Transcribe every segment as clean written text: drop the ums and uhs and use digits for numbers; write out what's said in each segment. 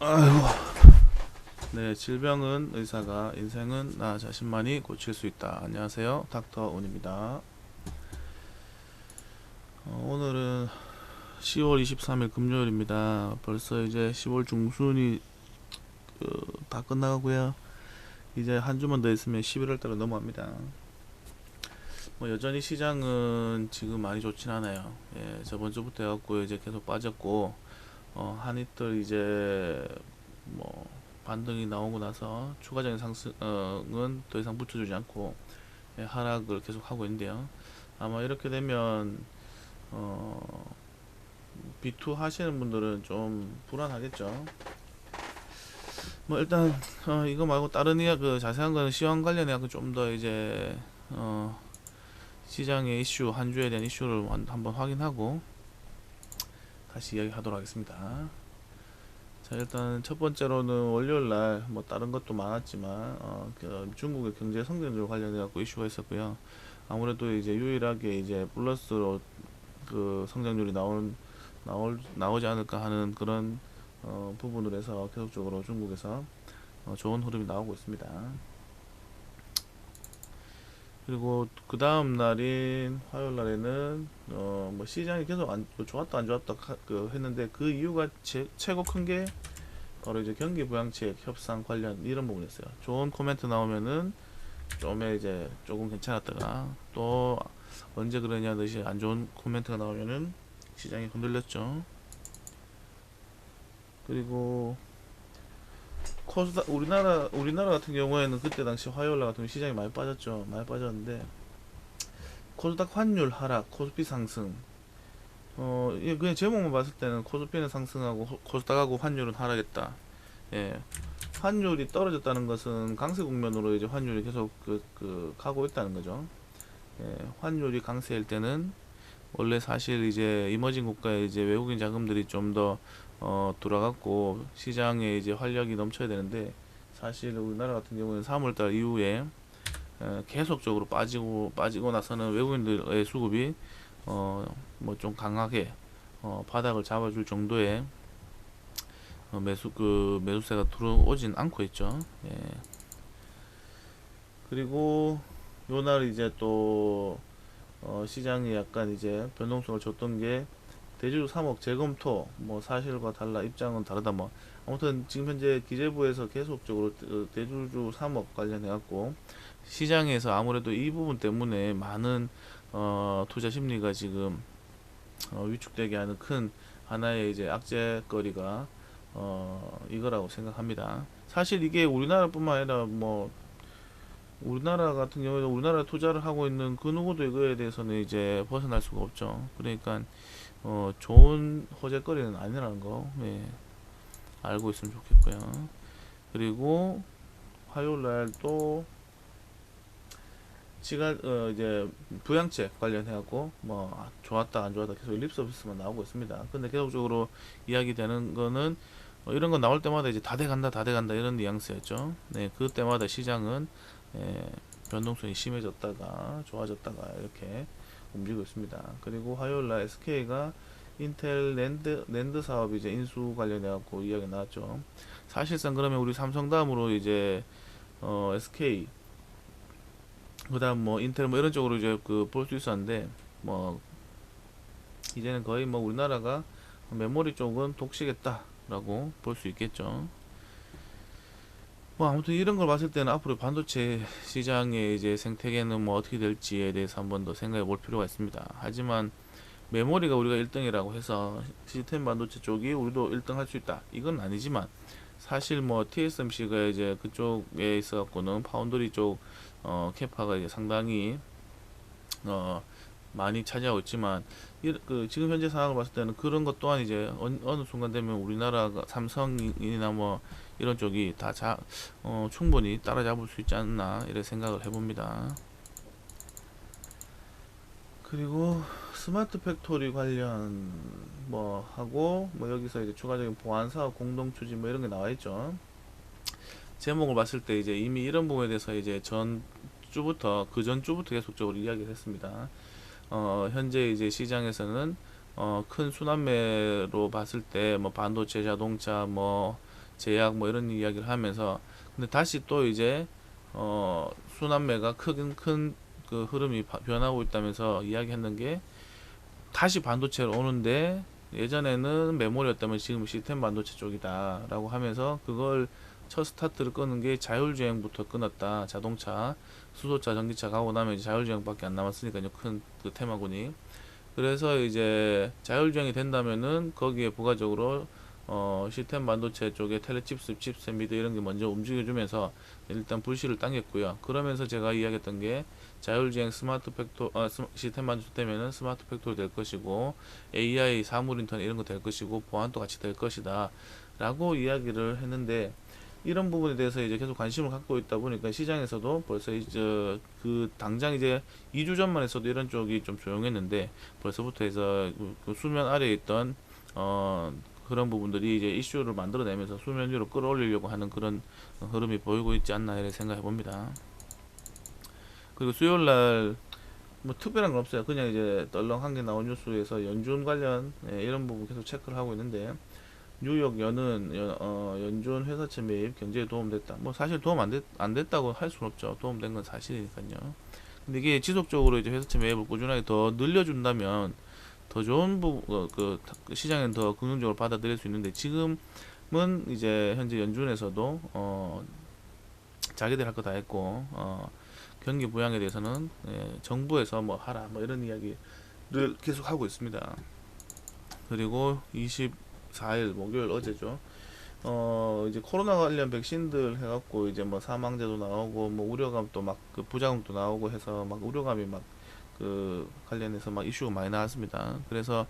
아이고. 네, 질병은 의사가, 인생은 나 자신만이 고칠 수 있다. 안녕하세요, 닥터 운입니다. 오늘은 10월 23일 금요일입니다. 벌써 이제 10월 중순이 다 끝나가고요. 이제 한 주만 더 있으면 11월 달로 넘어갑니다. 여전히 시장은 지금 많이 좋진 않아요. 예, 저번 주부터 해갖고 이제 계속 빠졌고, 한 이틀 이제 뭐 반등이 나오고 나서 추가적인 상승은 더 이상 붙여주지 않고 하락을 계속 하고 있는데요. 아마 이렇게 되면 B2 하시는 분들은 좀 불안하겠죠. 일단 이거 말고 다른 그 자세한 거는 시황 관련해 서 좀 더 이제 시장의 이슈, 한 주에 대한 이슈를 한번 확인하고 다시 이야기하도록 하겠습니다. 자, 일단 첫 번째로는 월요일날 다른 것도 많았지만 그 중국의 경제 성장률 관련해 갖고 이슈가 있었고요. 아무래도 이제 유일하게 이제 플러스로 그 성장률이 나오지 않을까 하는 그런 부분으로 해서 계속적으로 중국에서 좋은 흐름이 나오고 있습니다. 그리고 그 다음 날인 화요일 날에는 시장이 계속 좋았다 안 좋았다 했는데 그 이유가 최고 큰 게 바로 이제 경기 부양책 협상 관련 이런 부분이었어요. 좋은 코멘트 나오면은 이제 조금 괜찮았다가 또 언제 그러냐 듯이 안 좋은 코멘트가 나오면은 시장이 흔들렸죠. 그리고 우리나라 같은 경우에는 그때 당시 화요일 날 같은 경우 시장이 많이 빠졌죠. 많이 빠졌는데 코스닥 환율 하락, 코스피 상승. 그냥 제목만 봤을 때는 코스피는 상승하고 코스닥하고 환율은 하락했다. 예. 환율이 떨어졌다는 것은 강세 국면으로 이제 환율이 계속 가고 있다는 거죠. 예. 환율이 강세일 때는 원래 사실 이제 이머징 국가에 이제 외국인 자금들이 좀 더 돌아갔고 시장에 이제 활력이 넘쳐야 되는데 사실 우리나라 같은 경우는 3월달 이후에 계속적으로 빠지고 나서는 외국인들의 수급이 좀 강하게 바닥을 잡아줄 정도의 매수세가 들어오진 않고 있죠. 예. 그리고 요날 이제 또 시장이 약간 이제 변동성을 줬던 게 대주주 3억 재검토 사실과 달라 입장은 다르다 아무튼 지금 현재 기재부에서 계속적으로 대주주 3억 관련해 갖고 시장에서 아무래도 이 부분 때문에 많은 투자 심리가 지금 위축되게 하는 큰 하나의 이제 악재거리가 이거라고 생각합니다. 사실 이게 우리나라뿐만 아니라 우리나라 같은 경우에는 우리나라 투자를 하고 있는 그 누구도 이거에 대해서는 이제 벗어날 수가 없죠. 그러니까 좋은 호재거리는 아니라는 거 알고 있으면 좋겠고요. 그리고 화요일날 또 이제 부양책 관련해갖고 좋았다 안 좋았다 계속 립 서비스만 나오고 있습니다. 근데 계속적으로 이야기되는 거는 이런 거 나올 때마다 이제 다 돼간다 이런 뉘앙스였죠. 네, 그때마다 시장은 변동성이 심해졌다가 좋아졌다가 이렇게 움직이고 있습니다. 그리고 화요일날 SK가 인텔 낸드 사업 이제 인수 관련해 갖고 이야기 나왔죠. 사실상 그러면 우리 삼성 다음으로 이제 SK 그다음 인텔 이런 쪽으로 이제 볼 수 있었는데 이제는 거의 우리나라가 메모리 쪽은 독식했다라고 볼 수 있겠죠. 아무튼 이런 걸 봤을 때는 앞으로 반도체 시장의 이제 생태계는 어떻게 될지에 대해서 한번 더 생각해 볼 필요가 있습니다. 하지만 메모리가 우리가 1등이라고 해서 시스템 반도체 쪽이 우리도 1등 할 수 있다. 이건 아니지만 사실 TSMC가 이제 그쪽에 있어 갖고는 파운드리 쪽 캐파가 이제 상당히 많이 차지하고 있지만 지금 현재 상황을 봤을 때는 그런 것 또한 이제 어느 순간 되면 우리나라가 삼성이나 이런 쪽이 다 충분히 따라잡을 수 있지 않나 이런 생각을 해봅니다. 그리고 스마트 팩토리 관련 하고 여기서 이제 추가적인 보안 사업 공동 추진 이런 게 나와 있죠. 제목을 봤을 때 이제 이미 이런 부분에 대해서 이제 그 전 주부터 계속적으로 이야기를 했습니다. 현재 이제 시장에서는 큰 순환매로 봤을 때 반도체, 자동차, 제약 뭐 이런 이야기를 하면서, 근데 다시 또 이제 순환매가 큰 그 흐름이 변하고 있다면서 이야기했는 게, 다시 반도체로 오는데 예전에는 메모리였다면 지금 시스템 반도체 쪽이다라고 하면서, 그걸 첫 스타트를 끄는 게 자율주행부터 끊었다. 자동차, 수소차, 전기차 가고 나면 이제 자율주행밖에 안 남았으니까요. 큰 그 테마군이. 그래서 이제 자율주행이 된다면은 거기에 부가적으로 시스템 반도체 쪽에 텔레칩스, 칩셋 미드 이런 게 먼저 움직여주면서 일단 불씨를 당겼고요. 그러면서 제가 이야기했던 게, 자율주행 스마트 팩토 시스템 반도체 되면은 스마트 팩토리 될 것이고, AI 사물 인터넷 이런 거 될 것이고, 보안도 같이 될 것이다 라고 이야기를 했는데, 이런 부분에 대해서 이제 계속 관심을 갖고 있다 보니까 시장에서도 벌써 이제 그 당장 이제 2주 전만 해서도 이런 쪽이 좀 조용했는데, 벌써부터 해서 그 수면 아래에 있던 어 그런 부분들이 이제 이슈를 만들어내면서 수면 위로 끌어올리려고 하는 그런 흐름이 보이고 있지 않나 이렇게 생각해 봅니다. 그리고 수요일 날 뭐 특별한 건 없어요. 그냥 이제 떨렁한 게 나온 뉴스에서 연준 관련, 이런 부분 계속 체크를 하고 있는데, 뉴욕 연준 회사채 매입 경제에 도움됐다. 뭐 사실 도움 안 됐다고 할 수는 없죠. 도움된 건 사실이니까요. 근데 이게 지속적으로 이제 회사채 매입을 꾸준하게 더 늘려준다면 더 좋은 시장은 더 긍정적으로 받아들일 수 있는데, 지금은 이제 현재 연준에서도 자기들 할 거 다 했고, 경기 부양에 대해서는 정부에서 뭐 하라 뭐 이런 이야기를 계속 하고 있습니다. 그리고 24일 목요일 어제죠. 이제 코로나 관련 백신들 해갖고 이제 뭐 사망자도 나오고 뭐 우려감 또 막 그 부작용도 나오고 해서 막 우려감이 막 그 관련해서 막 이슈가 많이 나왔습니다. 그래서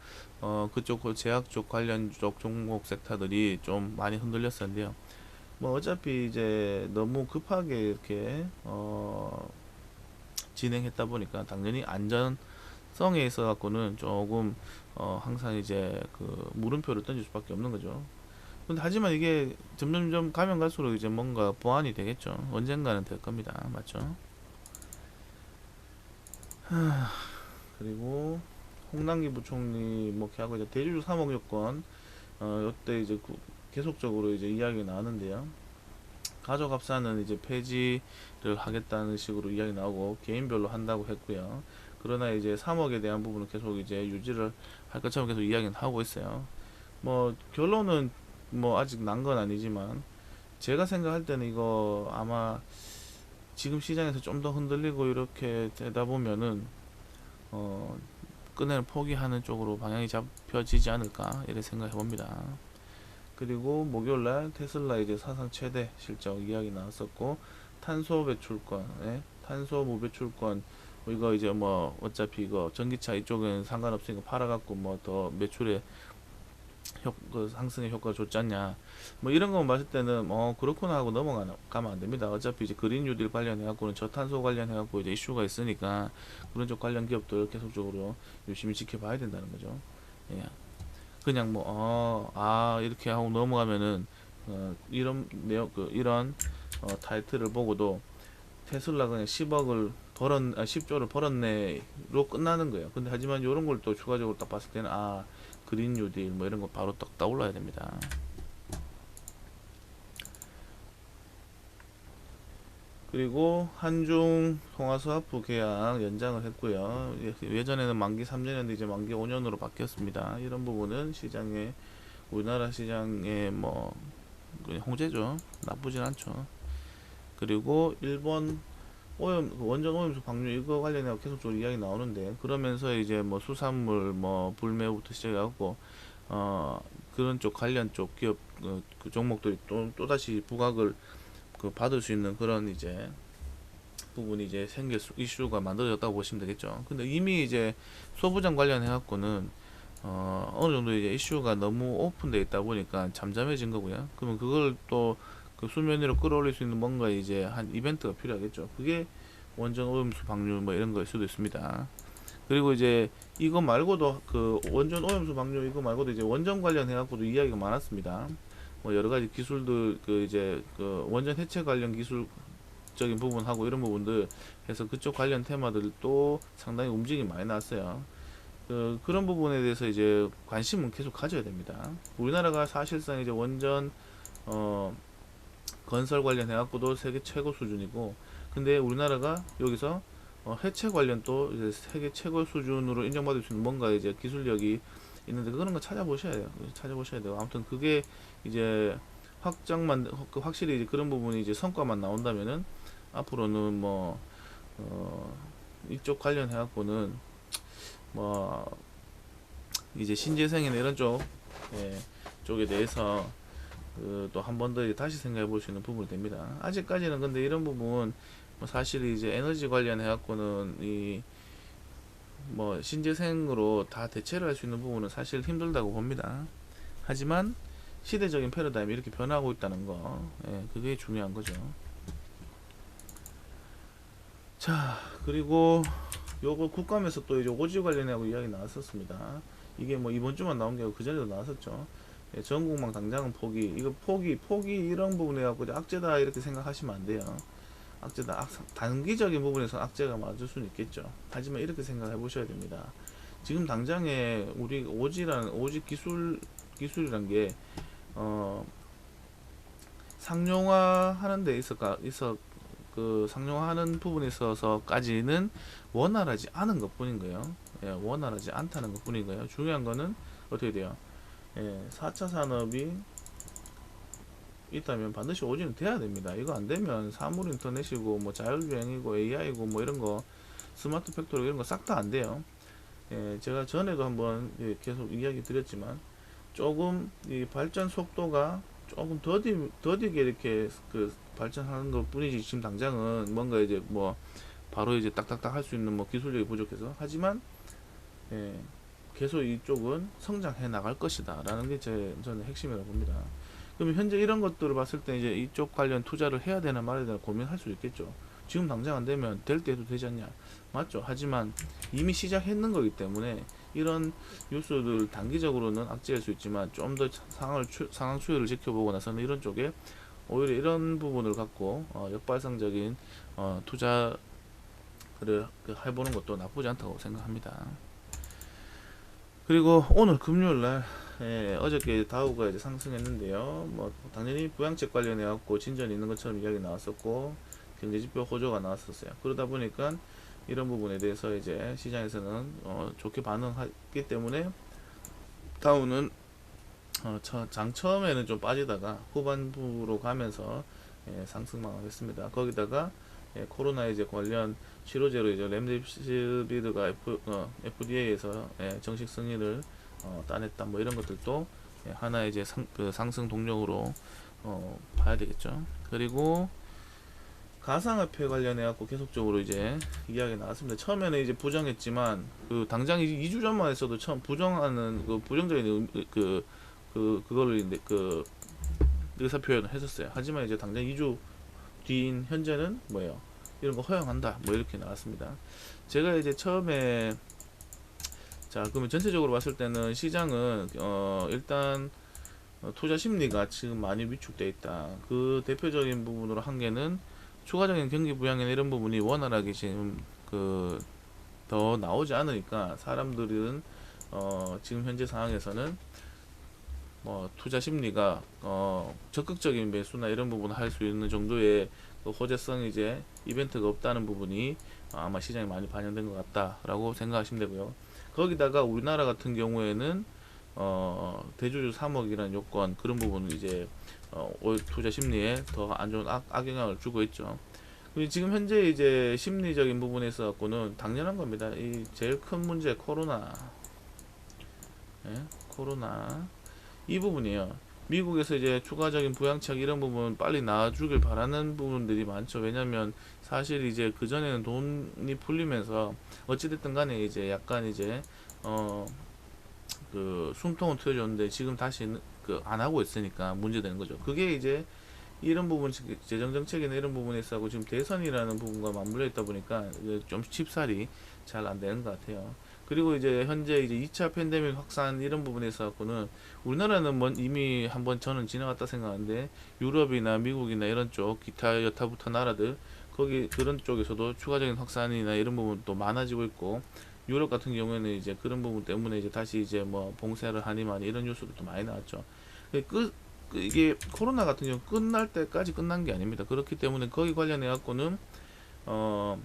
그쪽 그 제약 쪽 관련 쪽 종목 섹터들이 좀 많이 흔들렸었는데요. 뭐 어차피 이제 너무 급하게 이렇게 진행했다 보니까 당연히 안전성에 있어 갖고는 조금 항상 이제 그 물음표를 던질 수밖에 없는 거죠. 근데 하지만 이게 점점점 가면 갈수록 이제 뭔가 보완이 되겠죠. 언젠가는 될 겁니다. 맞죠? 그리고 홍남기 부총리 뭐 걔하고 이제 대주주 3억 요건, 요때 이제 계속적으로 이제 이야기 나왔는데요. 가족합사는 이제 폐지를 하겠다는 식으로 이야기 나오고 개인별로 한다고 했고요. 그러나 이제 3억에 대한 부분은 계속 이제 유지를 할 것처럼 계속 이야기는 하고 있어요. 뭐 결론은 뭐 아직 난 건 아니지만, 제가 생각할 때는 이거 아마 지금 시장에서 좀 더 흔들리고 이렇게 되다 보면은 어 끈을 포기하는 쪽으로 방향이 잡혀지지 않을까 이렇게 생각해 봅니다. 그리고 목요일날 테슬라 이제 사상 최대 실적 이야기 나왔었고, 탄소 배출권, 탄소 무배출권, 뭐 이거 이제 뭐 어차피 이거 전기차 이쪽은 상관없으니까 팔아갖고 뭐 더 매출에 그 상승의 효과가 좋지 않냐, 뭐 이런 거 봤을 때는 그렇구나 하고 넘어가면 안 됩니다. 어차피 이제 그린 뉴딜 관련해 갖고는 저탄소 관련해 갖고 이제 이슈가 있으니까 그런 쪽 관련 기업들 계속적으로 열심히 지켜봐야 된다는 거죠. 예. 그냥 뭐 이렇게 하고 넘어가면은 이런 내용 이런 타이틀을 보고도 테슬라 그냥 10억을 10조를 벌었네로 끝나는 거예요. 근데 하지만 이런 걸 또 추가적으로 딱 봤을 때는 그린 뉴딜 뭐 이런 거 바로 딱 떠올라야 됩니다. 그리고 한중 통화스와프 계약 연장을 했고요. 예전에는 만기 3년이었는데 이제 만기 5년으로 바뀌었습니다. 이런 부분은 시장에, 우리나라 시장에 뭐 홍제죠. 나쁘진 않죠. 그리고 일본 원전 오염수 방류 이거 관련해 계속적으로 이야기 나오는데, 그러면서 이제 뭐 수산물 뭐 불매부터 시작해갖고 그런 쪽 관련 쪽 기업 그 종목들이 또다시 부각을 받을 수 있는 그런 이제 부분이 이제 이슈가 만들어졌다고 보시면 되겠죠. 근데 이미 이제 소부장 관련해 갖고는 어느 정도 이제 이슈가 너무 오픈되어 있다 보니까 잠잠해진 거고요. 그러면 그걸 또 그 수면 위로 끌어올릴 수 있는 뭔가 이제 한 이벤트가 필요하겠죠. 그게 원전 오염수 방류 뭐 이런 거일 수도 있습니다. 그리고 이제 이거 말고도 그 원전 오염수 방류 이거 말고도 이제 원전 관련해 갖고도 이야기가 많았습니다. 뭐 여러 가지 기술들 그 이제 그 원전 해체 관련 기술적인 부분하고 이런 부분들 해서 그쪽 관련 테마들도 상당히 움직임이 많이 나왔어요. 그런 부분에 대해서 이제 관심은 계속 가져야 됩니다. 우리나라가 사실상 이제 원전 어, 건설 관련 해갖고도 세계 최고 수준이고, 근데 우리나라가 여기서 해체 관련 또 이제 세계 최고 수준으로 인정받을 수 있는 뭔가 이제 기술력이 있는데, 그런 거 찾아보셔야 돼요. 찾아보셔야 돼요. 아무튼 그게 이제 확실히 이제 그런 부분이 이제 성과만 나온다면은 앞으로는 뭐 이쪽 관련해 갖고는 뭐 이제 신재생이나 이런 쪽 예, 쪽에 대해서 또 한 번 더 다시 생각해 볼 수 있는 부분이 됩니다. 아직까지는 근데 이런 부분 뭐 사실 이제 에너지 관련해 갖고는 이 뭐 신재생으로 다 대체를 할 수 있는 부분은 사실 힘들다고 봅니다. 하지만 시대적인 패러다임이 이렇게 변하고 있다는 거, 예, 그게 중요한 거죠. 자, 그리고 요거 국감에서 또 이제 오지 관련하고 이야기 나왔었습니다. 이게 뭐 이번 주만 나온 게 아니고 그 전에도 나왔었죠. 예, 전국망 당장은 포기. 이거 포기 이런 부분에 갖고 악재다 이렇게 생각하시면 안 돼요. 악재다. 단기적인 부분에서 악재가 맞을 수는 있겠죠. 하지만 이렇게 생각해 보셔야 됩니다. 지금 당장에 우리 오지 기술이란 게 상용화 하는 데 있어 그 상용화하는 부분에 있어서까지는 원활하지 않은 것뿐인 거예요. 예, 원활하지 않다는 것뿐인 거예요. 중요한 거는 어떻게 돼요? 예, 4차 산업이 있다면 반드시 오지는 돼야 됩니다. 이거 안 되면 사물 인터넷이고 뭐 자율주행이고 AI고 뭐 이런 거 스마트 팩토리 이런 거 싹 다 안 돼요. 예, 제가 전에도 한번 계속 이야기 드렸지만 조금 이 발전 속도가 조금 더디게 이렇게 그 발전하는 것 뿐이지, 지금 당장은 뭔가 이제 뭐 바로 이제 딱딱딱 할 수 있는 뭐 기술력이 부족해서. 하지만 예, 계속 이쪽은 성장해 나갈 것이다 라는 게 저는 핵심이라고 봅니다. 그러면 현재 이런 것들을 봤을 때 이제 이쪽 관련 투자를 해야 되나 말아야 되나 고민할 수 있겠죠. 지금 당장 안 되면 될 때도 되지 않냐, 맞죠. 하지만 이미 시작했는 거기 때문에 이런 뉴스들 단기적으로는 악재일 수 있지만 좀 더 상황 추이를 지켜보고 나서는 이런 쪽에 오히려 이런 부분을 갖고 역발상적인 투자를 해보는 것도 나쁘지 않다고 생각합니다. 그리고 오늘 금요일날 어저께 다우가 이제 상승했는데요. 뭐 당연히 부양책 관련해 갖고 진전이 있는 것처럼 이야기 나왔었고 경제지표 호조가 나왔었어요. 그러다 보니까 이런 부분에 대해서 이제 시장에서는 좋게 반응했기 때문에 다우는 장 처음에는 좀 빠지다가 후반부로 가면서 상승만 했습니다. 거기다가 코로나 이제 관련 치료제로 이제 렘데시비르가 FDA에서 정식 승인을 따냈다, 뭐 이런 것들도 하나의 이제 상승 동력으로 봐야 되겠죠. 그리고 가상화폐 관련해 갖고 계속적으로 이제 이야기 나왔습니다. 처음에는 이제 부정했지만 그 당장 2주 전만 했어도 처음 부정하는 그 부정적인 그거를 이제 그 의사 표현을 했었어요. 하지만 이제 당장 2주 뒤인 현재는 뭐예요? 이런 거 허용한다, 뭐 이렇게 나왔습니다. 제가 이제 처음에 자 그러면 전체적으로 봤을 때는 시장은 일단 투자 심리가 지금 많이 위축돼 있다. 그 대표적인 부분으로 한 개는 추가적인 경기 부양이나 이런 부분이 원활하게 지금 더 나오지 않으니까 사람들은 지금 현재 상황에서는 투자 심리가 적극적인 매수나 이런 부분을 할 수 있는 정도의 그 호재성 이제 이벤트가 없다는 부분이 아마 시장에 많이 반영된 것 같다라고 생각하시면 되고요. 거기다가 우리나라 같은 경우에는 대주주 3억이라는 요건, 그런 부분은 이제 투자 심리에 더 안 좋은 악영향을 주고 있죠. 그리고 지금 현재 이제 심리적인 부분에 있어 갖고는 당연한 겁니다. 이 제일 큰 문제 코로나, 코로나 이 부분이에요. 미국에서 이제 추가적인 부양책 이런 부분 빨리 나와주길 바라는 부분들이 많죠. 왜냐면 사실 이제 그 전에는 돈이 풀리면서 어찌됐든 간에 이제 약간 이제 그 숨통은 트여줬는데 지금 다시 안 하고 있으니까 문제되는 거죠. 그게 이제 이런 부분 재정 정책이나 이런 부분에 있어서 지금 대선이라는 부분과 맞물려 있다 보니까 좀 쉽사리 잘 안 되는 것 같아요. 그리고 이제 현재 이제 2차 팬데믹 확산 이런 부분에 있어서는 우리나라는 이미 한번 저는 지나갔다 생각하는데 유럽이나 미국이나 이런 쪽 기타 여타부터 나라들 거기 그런 쪽에서도 추가적인 확산이나 이런 부분도 많아지고 있고, 유럽 같은 경우에는 이제 그런 부분 때문에 이제 다시 이제 뭐 봉쇄를 하니 많이 이런 뉴스도 많이 나왔죠. 이게 코로나 같은 경우 끝날 때까지 끝난 게 아닙니다. 그렇기 때문에 거기 관련해 갖고는 어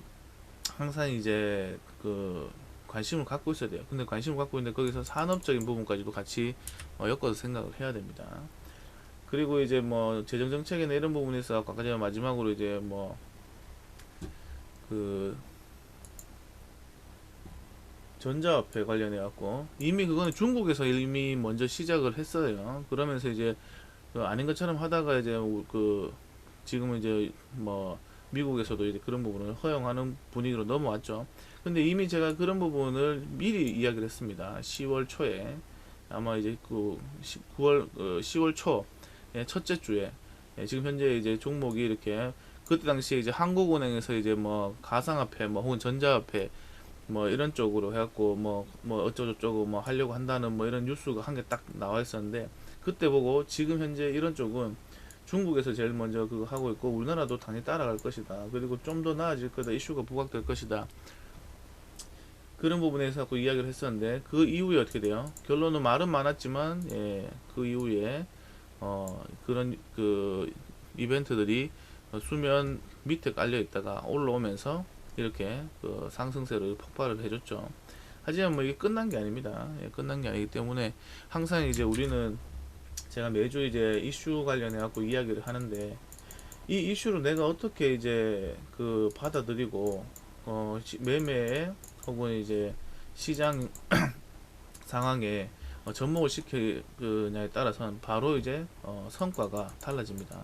항상 이제 그 관심을 갖고 있어야 돼요. 근데 관심을 갖고 있는데 거기서 산업적인 부분까지도 같이 엮어서 생각을 해야 됩니다. 그리고 이제 뭐 재정 정책이나 이런 부분에서 아까 전에 마지막으로 이제 뭐 그 전자화폐 관련해 갖고 이미 그거는 중국에서 이미 먼저 시작을 했어요. 그러면서 이제 그 아닌 것처럼 하다가 이제 그 지금은 이제 뭐 미국에서도 이제 그런 부분을 허용하는 분위기로 넘어왔죠. 근데 이미 제가 그런 부분을 미리 이야기를 했습니다. 10월 초에 아마 이제 그 9월 10월 초 첫째 주에 지금 현재 이제 종목이 이렇게 그때 당시에 이제 한국은행에서 이제 뭐 가상화폐 뭐 혹은 전자화폐 뭐 이런 쪽으로 해갖고 뭐 어쩌고저쩌고 뭐 하려고 한다는 뭐 이런 뉴스가 한 개 딱 나와 있었는데 그때 보고 지금 현재 이런 쪽은 중국에서 제일 먼저 그거 하고 있고 우리나라도 당연히 따라갈 것이다. 그리고 좀 더 나아질 거다. 이슈가 부각될 것이다. 그런 부분에서 자꾸 이야기를 했었는데 그 이후에 어떻게 돼요? 결론은 말은 많았지만 그 이후에 그런 그 이벤트들이 수면 밑에 깔려 있다가 올라오면서 이렇게 그 상승세를 폭발을 해줬죠. 하지만 뭐 이게 끝난 게 아닙니다. 끝난 게 아니기 때문에 항상 이제 우리는 제가 매주 이제 이슈 관련해 갖고 이야기를 하는데 이 이슈를 내가 어떻게 이제 그 받아들이고 매매에 혹은 이제 시장 상황에 접목을 시키느냐에 따라서는 바로 이제 성과가 달라집니다.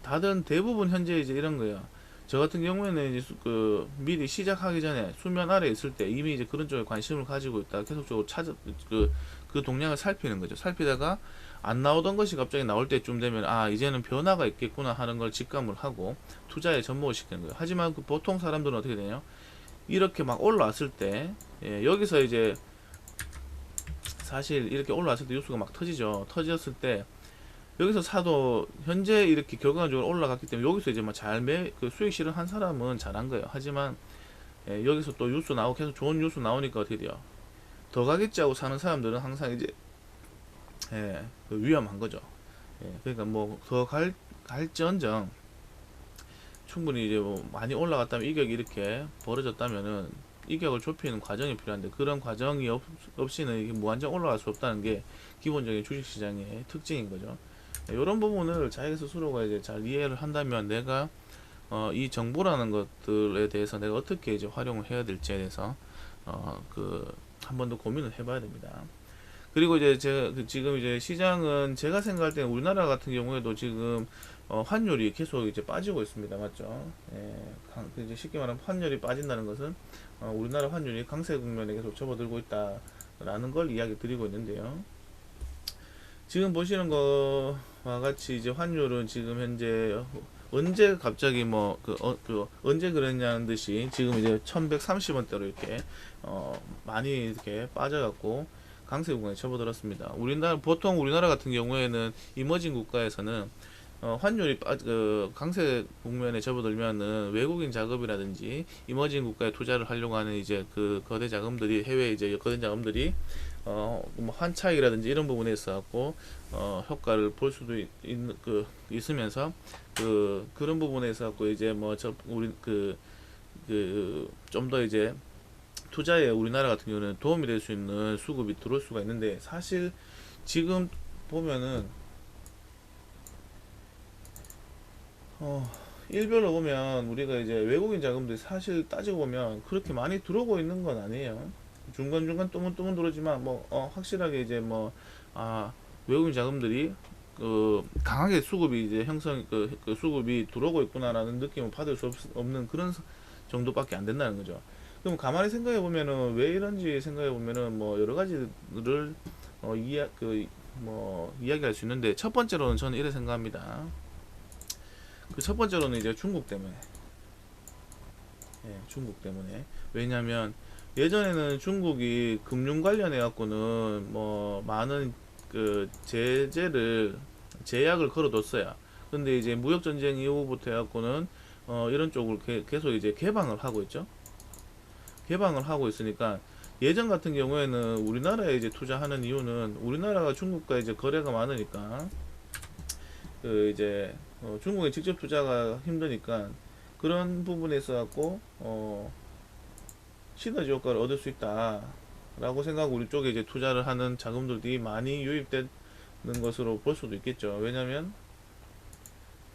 다들 대부분 현재 이제 이런 거예요. 저 같은 경우에는 이제 그 미리 시작하기 전에 수면 아래 있을 때 이미 이제 그런 쪽에 관심을 가지고 있다 계속적으로 그 동향을 살피는 거죠. 살피다가 안 나오던 것이 갑자기 나올 때쯤 되면 아 이제는 변화가 있겠구나 하는 걸 직감을 하고 투자에 접목을 시키는 거예요. 하지만 그 보통 사람들은 어떻게 되냐? 이렇게 막 올라왔을 때 여기서 이제 사실 이렇게 올라왔을 때 뉴스가 막 터지죠. 터졌을 때 여기서 사도 현재 이렇게 결과적으로 올라갔기 때문에 여기서 이제 그 수익 실현한 사람은 잘한 거예요. 하지만 여기서 또 뉴스 나오고 계속 좋은 뉴스 나오니까 어떻게 돼요? 더 가겠지 하고 사는 사람들은 항상 이제 그 위험한 거죠. 그러니까 뭐 더 갈지언정 충분히 이제 뭐 많이 올라갔다면 이격이 이렇게 벌어졌다면은 이격을 좁히는 과정이 필요한데 그런 과정이 없이는 이게 무한정 올라갈 수 없다는 게 기본적인 주식시장의 특징인 거죠. 이런 부분을 자기 스스로가 이제 잘 이해를 한다면 내가 이 정보라는 것들에 대해서 내가 어떻게 이제 활용을 해야 될지에 대해서 그 한 번 더 고민을 해봐야 됩니다. 그리고 이제 제가 지금 이제 시장은 제가 생각할 때는 우리나라 같은 경우에도 지금 환율이 계속 이제 빠지고 있습니다. 맞죠? 이제 쉽게 말하면 환율이 빠진다는 것은 우리나라 환율이 강세 국면에 계속 접어들고 있다라는 걸 이야기 드리고 있는데요. 지금 보시는 거와 같이 이제 환율은 지금 현재 언제 갑자기 언제 그랬냐는 듯이 지금 이제 1130원대로 이렇게 많이 이렇게 빠져갖고 강세 구간에 접어들었습니다. 보통 우리나라 같은 경우에는 이머징 국가에서는 환율이 강세 국면에 접어들면은 외국인 자금이라든지 이머징 국가에 투자를 하려고 하는 이제 그 거대 자금들이 해외 이제 거대 자금들이 뭐 환차익이라든지 이런 부분에 있어갖고 효과를 볼 수도 있으면서 그런 부분에 있어갖고 이제 우리 좀 더 이제 투자에 우리나라 같은 경우는 도움이 될 수 있는 수급이 들어올 수가 있는데 사실 지금 보면은 일별로 보면 우리가 이제 외국인 자금들이 사실 따지고 보면 그렇게 많이 들어오고 있는 건 아니에요. 중간중간 뜨문뜨문 들어오지만 확실하게 이제 외국인 자금들이 강하게 수급이 이제 그 수급이 들어오고 있구나라는 느낌을 받을 수 없는 그런 정도밖에 안 된다는 거죠. 그럼 가만히 생각해 보면은 왜 이런지 생각해 보면은 여러 가지를 이야기할 수 있는데 첫 번째로는 저는 이렇게 생각합니다. 그 첫 번째로는 이제 중국 때문에. 중국 때문에. 왜냐면 예전에는 중국이 금융 관련해 갖고는 많은 그 제약을 걸어뒀어요. 근데 이제 무역 전쟁 이후부터 해 갖고는 이런 쪽을 계속 이제 개방을 하고 있죠. 개방을 하고 있으니까 예전 같은 경우에는 우리나라에 이제 투자하는 이유는 우리나라가 중국과 이제 거래가 많으니까 그 이제 중국에 직접 투자가 힘드니까 그런 부분에 있어 갖고 시너지 효과를 얻을 수 있다라고 생각하고 우리 쪽에 이제 투자를 하는 자금들이 많이 유입되는 것으로 볼 수도 있겠죠. 왜냐면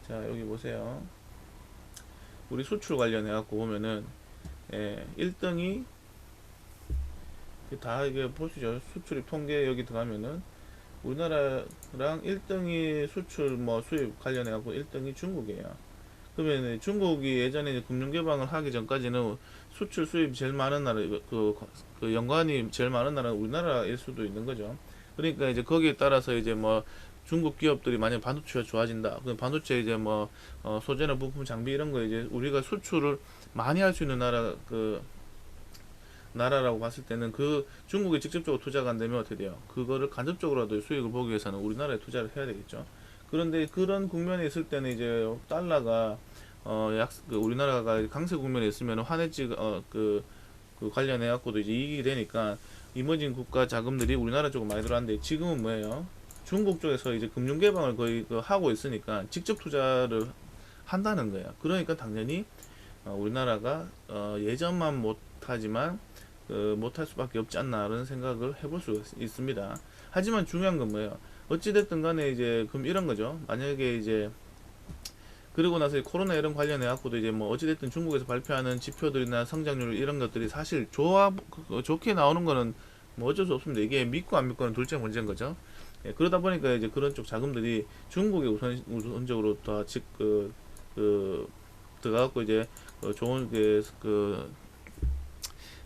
자 여기 보세요. 우리 수출 관련해 갖고 보면은 1등이 다 이게 보시죠. 수출입 통계 여기 들어가면은 우리나라랑 1등이 수출 뭐 수입 관련해 갖고 1등이 중국이에요. 그러면 중국이 예전에 이제 금융 개방을 하기 전까지는 수출 수입 제일 많은 나라 그 연관이 제일 많은 나라는 우리나라일 수도 있는 거죠. 그러니까 이제 거기에 따라서 이제 뭐 중국 기업들이 만약 반도체가 좋아진다. 그럼 반도체 이제 뭐 소재나 부품 장비 이런 거 이제 우리가 수출을 많이 할 수 있는 나라라고 봤을 때는 그 중국에 직접적으로 투자가 안 되면 어떻게 돼요? 그거를 간접적으로라도 수익을 보기 위해서는 우리나라에 투자를 해야 되겠죠. 그런데 그런 국면에 있을 때는 이제 달러가 우리나라가 강세 국면에 있으면 환해지 그 관련해 갖고도 이제 이익이 되니까 이머징 국가 자금들이 우리나라 쪽으로 많이 들어왔는데 지금은 뭐예요? 중국 쪽에서 이제 금융 개방을 거의 하고 있으니까 직접 투자를 한다는 거예요. 그러니까 당연히 우리나라가 예전만 못하지만 못할 수밖에 없지 않나라는 생각을 해볼 수 있습니다. 하지만 중요한 건 뭐예요? 어찌됐든 간에 이제 그럼 이런 거죠. 만약에 이제 그러고 나서 코로나 이런 관련해 갖고도 이제 뭐 어찌됐든 중국에서 발표하는 지표들이나 성장률 이런 것들이 사실 좋게 나오는 거는 뭐 어쩔 수 없습니다. 이게 믿고 안 믿고는 둘째 문제인 거죠. 그러다 보니까 이제 그런 쪽 자금들이 중국에 우선적으로 들어가갖고 이제 좋은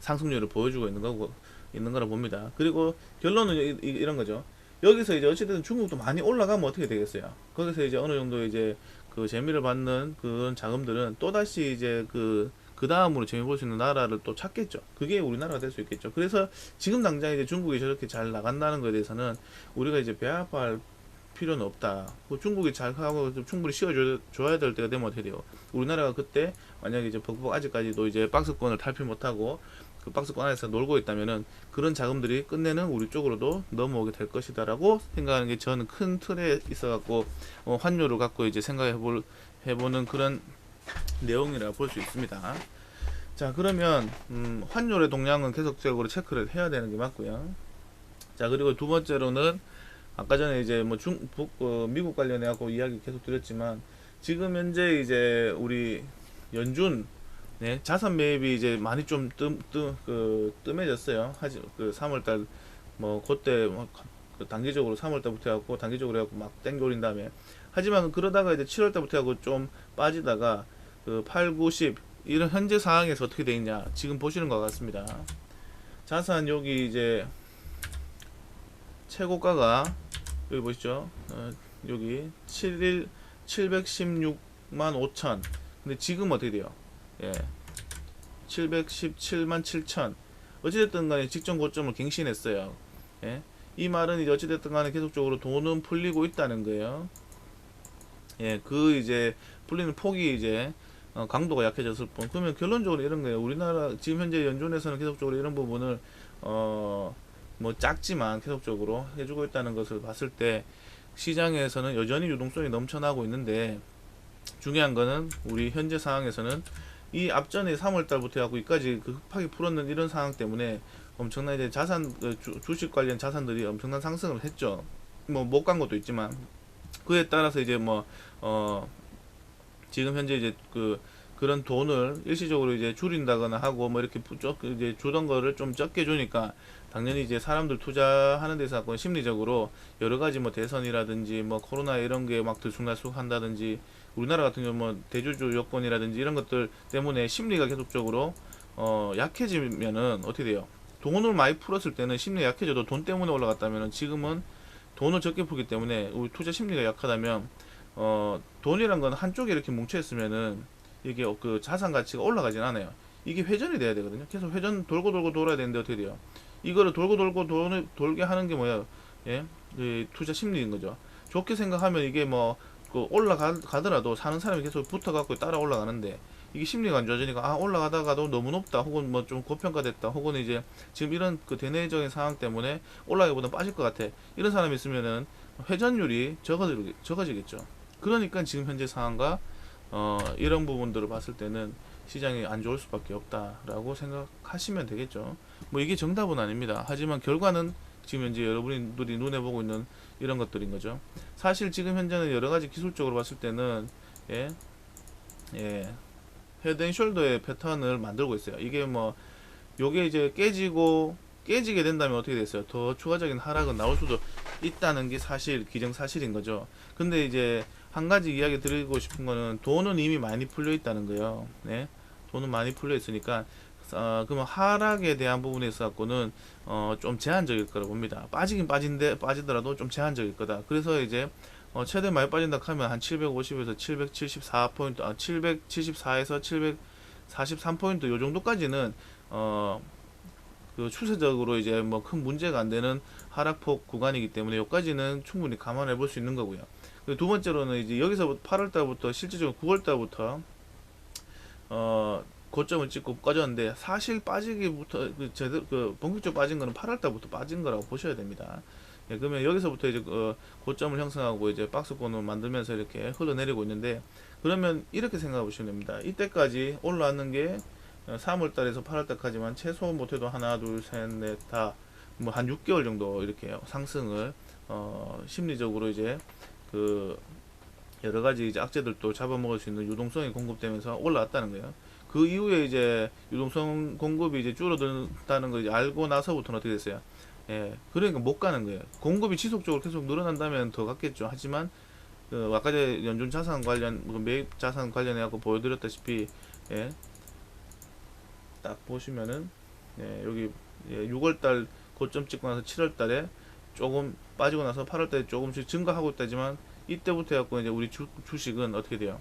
상승률을 보여주고 있는 거라 봅니다. 그리고 결론은 이런 거죠. 여기서 이제 어찌됐든 중국도 많이 올라가면 어떻게 되겠어요? 거기서 이제 어느 정도 이제 그 재미를 받는 그런 자금들은 또다시 이제 그 다음으로 재미 볼 수 있는 나라를 또 찾겠죠. 그게 우리나라가 될 수 있겠죠. 그래서 지금 당장 이제 중국이 저렇게 잘 나간다는 것에 대해서는 우리가 이제 배아파할 필요는 없다. 중국이 잘 하고 충분히 씌워줘야 될 때가 되면 어떻게 돼요? 우리나라가 그때 만약에 이제 벅벅 아직까지도 이제 박스권을 탈피 못하고 그 박스권 안에서 놀고 있다면은 그런 자금들이 끝내는 우리 쪽으로도 넘어오게 될 것이다라고 생각하는 게 저는 큰 틀에 있어갖고 환율을 갖고 이제 해보는 그런 내용이라 볼 수 있습니다. 자 그러면 환율의 동향은 계속적으로 체크를 해야 되는 게 맞고요. 자 그리고 두 번째로는 아까 전에 이제 뭐 미국 관련해 갖고 이야기 계속 드렸지만 지금 현재 이제 우리 연준 자산 매입이 이제 많이 좀 뜸해졌어요. 그 3월달 뭐 그때 단기적으로 3월달부터 해갖고 단기적으로 해갖고 막 땡겨올린 다음에 하지만 그러다가 이제 7월달부터 하고 좀 빠지다가 그 8, 9, 10 이런 현재 상황에서 어떻게 돼 있냐 지금 보시는 것 같습니다. 자산 여기 이제 최고가가 여기 보시죠. 여기 716만 5천. 근데 지금 어떻게 돼요? 717만 7천. 어찌됐든 간에 직전 고점을 갱신했어요. 이 말은 이제 어찌됐든 간에 계속적으로 돈은 풀리고 있다는 거예요. 그 이제 풀리는 폭이 이제 강도가 약해졌을 뿐. 그러면 결론적으로 이런 거예요. 우리나라 지금 현재 연준에서는 계속적으로 이런 부분을 뭐 작지만 계속적으로 해주고 있다는 것을 봤을 때 시장에서는 여전히 유동성이 넘쳐나고 있는데 중요한 거는 우리 현재 상황에서는 이 앞전에 3월달부터 하고 이까지 급하게 풀었는 이런 상황 때문에 엄청난 이제 주식 관련 자산들이 엄청난 상승을 했죠. 뭐 못 간 것도 있지만 그에 따라서 이제 지금 현재 이제 그런 돈을 일시적으로 이제 줄인다거나 하고 뭐 이렇게 이제 주던 거를 좀 적게 주니까 당연히 이제 사람들 투자하는 데서 심리적으로 여러 가지 뭐 대선이라든지 뭐 코로나 이런 게 막 들쑥날쑥 한다든지 우리나라 같은 경우 뭐 대주주 여건이라든지 이런 것들 때문에 심리가 계속적으로 약해지면은 어떻게 돼요? 돈을 많이 풀었을 때는 심리가 약해져도 돈 때문에 올라갔다면은 지금은 돈을 적게 풀기 때문에 우리 투자 심리가 약하다면 돈이란 건 한쪽에 이렇게 뭉쳐 있으면은 이게 그 자산 가치가 올라가진 않아요. 이게 회전이 돼야 되거든요. 계속 회전 돌고 돌고 돌아야 되는데 어떻게 돼요? 이거를 돌고 돌고 돌게 하는 게 뭐예요? 이 투자 심리인 거죠. 좋게 생각하면 이게 올라가더라도 사는 사람이 계속 붙어갖고 따라 올라가는데 이게 심리가 안 좋아지니까 올라가다가도 너무 높다 혹은 뭐 좀 고평가됐다 혹은 이제 지금 이런 그 대내적인 상황 때문에 올라가기보다 빠질 것 같아 이런 사람이 있으면은 회전율이 적어지겠죠. 그러니까 지금 현재 상황과 이런 부분들을 봤을 때는 시장이 안 좋을 수밖에 없다라고 생각하시면 되겠죠. 뭐 이게 정답은 아닙니다. 하지만 결과는 지금 현재 여러분들이 눈에 보고 있는 이런 것들인 거죠. 사실 지금 현재는 여러 가지 기술적으로 봤을 때는 예, 예, 헤드앤숄더의 패턴을 만들고 있어요. 이게 뭐 요게 이제 깨지게 된다면 어떻게 됐어요? 더 추가적인 하락은 나올 수도 있다는 게 사실 기정사실인 거죠. 근데 이제 한 가지 이야기 드리고 싶은 거는 돈은 이미 많이 풀려 있다는 거예요. 네, 돈은 많이 풀려 있으니까 그러면 하락에 대한 부분에 있어 갖고는 좀 제한적일 거라고 봅니다. 빠지긴 빠지더라도 좀 제한적일 거다. 그래서 이제 최대 많이 빠진다 하면 한 750에서 774포인트, 774에서 743포인트 요 정도까지는 그 추세적으로 이제 뭐 큰 문제가 안 되는 하락폭 구간이기 때문에 여기까지는 충분히 감안해 볼 수 있는 거고요. 그리고 두 번째로는 이제 여기서 8월 달부터 실질적으로 9월 달부터 고점을 찍고 꺼졌는데 사실 빠지기부터 제대로 본격적으로 빠진 거는 8월 달부터 빠진 거라고 보셔야 됩니다. 예, 그러면 여기서부터 이제 고점을 형성하고 이제 박스권을 만들면서 이렇게 흘러내리고 있는데 그러면 이렇게 생각해 보시면 됩니다. 이때까지 올라왔는 게 3월 달에서 8월 달까지만 최소 못해도 하나, 둘, 셋, 넷, 다 뭐 한 6개월 정도 이렇게 상승을 심리적으로 이제 그 여러 가지 이제 악재들도 잡아먹을 수 있는 유동성이 공급되면서 올라왔다는 거예요. 그 이후에 이제 유동성 공급이 이제 줄어든다는 걸 이제 알고 나서부터는 어떻게 됐어요? 예, 그러니까 못 가는 거예요. 공급이 지속적으로 계속 늘어난다면 더 갔겠죠. 하지만 아까 전에 연준 자산 관련 매입 자산 관련해 갖고 보여드렸다시피 예, 딱 보시면은 예, 여기 6월달 고점 찍고 나서 7월달에 조금 빠지고 나서 8월달에 조금씩 증가하고 있다지만 이때부터 해갖고 이제 우리 주식은 어떻게 돼요?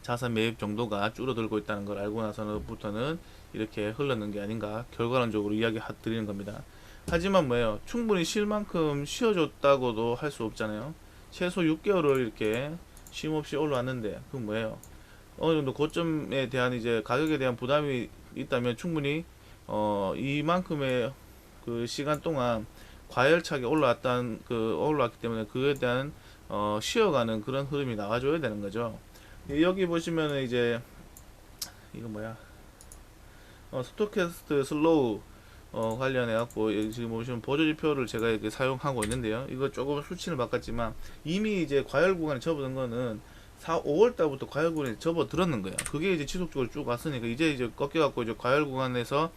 자산 매입 정도가 줄어들고 있다는 걸 알고 나서부터는 이렇게 흘렀는 게 아닌가 결과론적으로 이야기 드리는 겁니다. 하지만 뭐예요? 충분히 쉴 만큼 쉬어줬다고도 할 수 없잖아요. 최소 6개월을 이렇게 쉼 없이 올라왔는데 그건 뭐예요? 어느 정도 고점에 대한 이제 가격에 대한 부담이 있다면 충분히 이만큼의 그 시간 동안 과열차게 올라왔기 때문에 그에 대한 쉬어가는 그런 흐름이 나와줘야 되는 거죠. 여기 보시면은 이제 이거 뭐야? 스토캐스트 슬로우 관련해 갖고 지금 보시면 보조지표를 제가 이렇게 사용하고 있는데요. 이거 조금 수치를 바꿨지만 이미 이제 과열 구간에 접어든 거는 5월 달부터 과열 구간에 접어들었는 거예요. 그게 이제 지속적으로 쭉 왔으니까 이제 꺾여 갖고 이제 과열 구간에서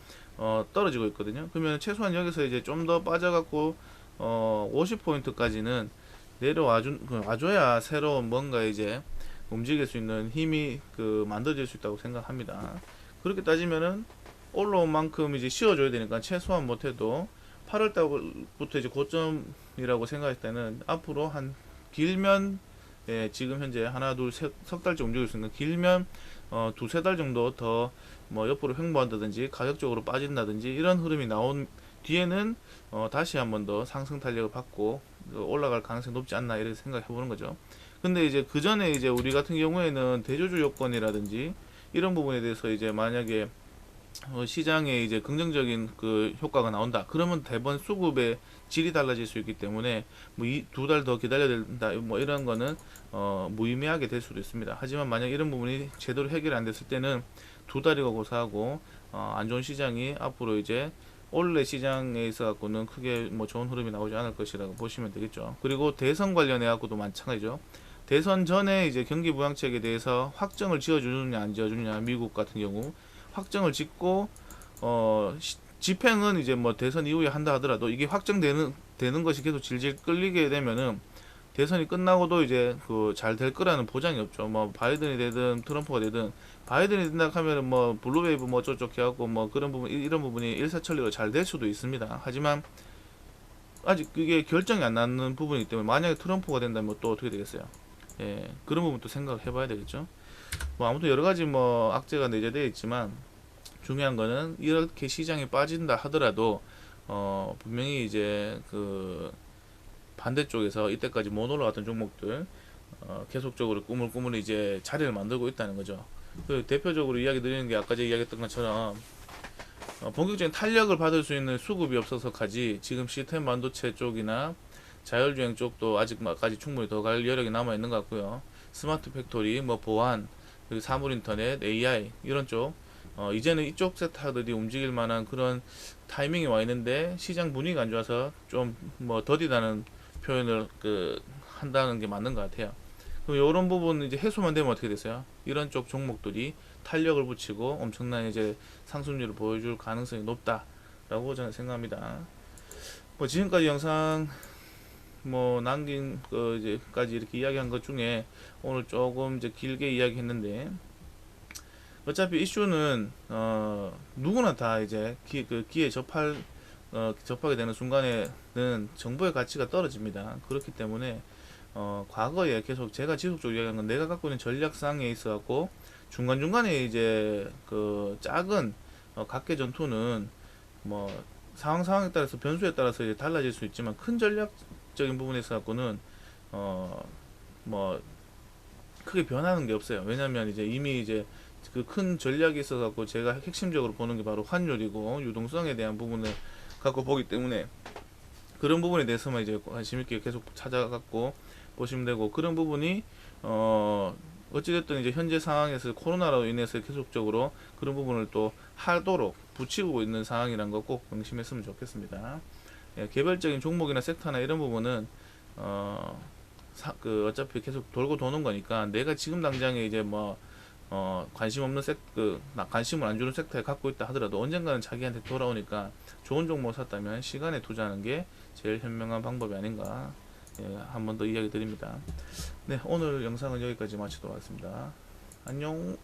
떨어지고 있거든요. 그러면 최소한 여기서 이제 좀 더 빠져갖고 50포인트까지는 와줘야 새로운 뭔가 이제 움직일 수 있는 힘이 만들어질 수 있다고 생각합니다. 그렇게 따지면은 올라온 만큼 이제 씌워줘야 되니까 최소한 못해도 8월 달부터 이제 고점이라고 생각할 때는 앞으로 한 길면 지금 현재 하나 둘 석 달째 움직일 수 있는 길면 두세 달 정도 더 뭐 옆으로 횡보한다든지 가격적으로 빠진다든지 이런 흐름이 나온 뒤에는 다시 한 번 더 상승 탄력을 받고 올라갈 가능성이 높지 않나 이렇게 생각해 보는 거죠. 근데 이제 그 전에 이제 우리 같은 경우에는 대조주 요건이라든지 이런 부분에 대해서 이제 만약에 시장에 이제 긍정적인 그 효과가 나온다. 그러면 대번 수급의 질이 달라질 수 있기 때문에 뭐 2달 더 기다려야 된다. 뭐 이런 거는 무의미하게 될 수도 있습니다. 하지만 만약 이런 부분이 제대로 해결이 안 됐을 때는 2달이가 고사하고 안 좋은 시장이 앞으로 이제 올해 시장에 있어 갖고는 크게 뭐 좋은 흐름이 나오지 않을 것이라고 보시면 되겠죠. 그리고 대선 관련해 갖고도 마찬가지죠. 대선 전에 이제 경기 부양책에 대해서 확정을 지어주느냐 안 지어주느냐 미국 같은 경우 확정을 짓고 집행은 이제 뭐 대선 이후에 한다 하더라도 이게 확정되는 것이 계속 질질 끌리게 되면은 대선이 끝나고도 이제 잘 될 거라는 보장이 없죠. 뭐 바이든이 되든 트럼프가 되든 바이든이 된다 하면은 뭐 블루웨이브 뭐 어쩌고 해갖고 뭐 그런 부분 이런 부분이 일사천리로 잘 될 수도 있습니다. 하지만 아직 그게 결정이 안 나는 부분이기 때문에 만약에 트럼프가 된다면 또 어떻게 되겠어요? 예, 그런 부분도 생각해 봐야 되겠죠. 뭐 아무튼 여러 가지 뭐 악재가 내재되어 있지만 중요한 거는 이렇게 시장이 빠진다 하더라도 분명히 이제 반대쪽에서 이때까지 못 올라왔던 종목들 계속적으로 꾸물꾸물 이제 자리를 만들고 있다는 거죠. 대표적으로 이야기 드리는 게 아까 제가 이야기했던 것처럼 본격적인 탄력을 받을 수 있는 수급이 없어서 가지 지금 시스템 반도체 쪽이나 자율주행 쪽도 아직까지 충분히 더 갈 여력이 남아 있는 것 같고요. 스마트 팩토리, 뭐 보안, 그리고 사물 인터넷, AI 이런 쪽 이제는 이쪽 섹터들이 움직일 만한 그런 타이밍이 와 있는데 시장 분위기가 안 좋아서 좀 뭐 더디다는 표현을 한다는 게 맞는 것 같아요. 그럼 이런 부분 이제 해소만 되면 어떻게 되세요? 이런 쪽 종목들이 탄력을 붙이고 엄청난 이제 상승률을 보여줄 가능성이 높다라고 저는 생각합니다. 뭐 지금까지 영상 뭐 남긴 그 이제까지 이렇게 이야기한 것 중에 오늘 조금 이제 길게 이야기했는데 어차피 이슈는 누구나 다 이제 기에 접하게 되는 순간에는 정보의 가치가 떨어집니다. 그렇기 때문에 과거에 계속 제가 지속적으로 이야기한 건 내가 갖고 있는 전략상에 있어 갖고 중간중간에 이제 그 작은 각계 전투는 뭐 상황에 따라서 변수에 따라서 이제 달라질 수 있지만 큰 전략적인 부분에 있어 갖고는 뭐 크게 변하는 게 없어요. 왜냐면 이제 이미 이제 그 큰 전략이 있어 갖고 제가 핵심적으로 보는 게 바로 환율이고 유동성에 대한 부분을 갖고 보기 때문에 그런 부분에 대해서만 이제 관심 있게 계속 찾아갖고 보시면 되고 그런 부분이 어찌됐든 이제 현재 상황에서 코로나로 인해서 계속적으로 그런 부분을 또 하도록 붙이고 있는 상황이란 거 꼭 명심했으면 좋겠습니다. 예, 개별적인 종목이나 섹터나 이런 부분은 어차피 계속 돌고 도는 거니까 내가 지금 당장에 이제 관심 없는 관심을 안 주는 섹터에 갖고 있다 하더라도 언젠가는 자기한테 돌아오니까 좋은 종목 샀다면 시간에 투자하는 게 제일 현명한 방법이 아닌가. 예, 한 번 더 이야기 드립니다. 네, 오늘 영상은 여기까지 마치도록 하겠습니다. 안녕.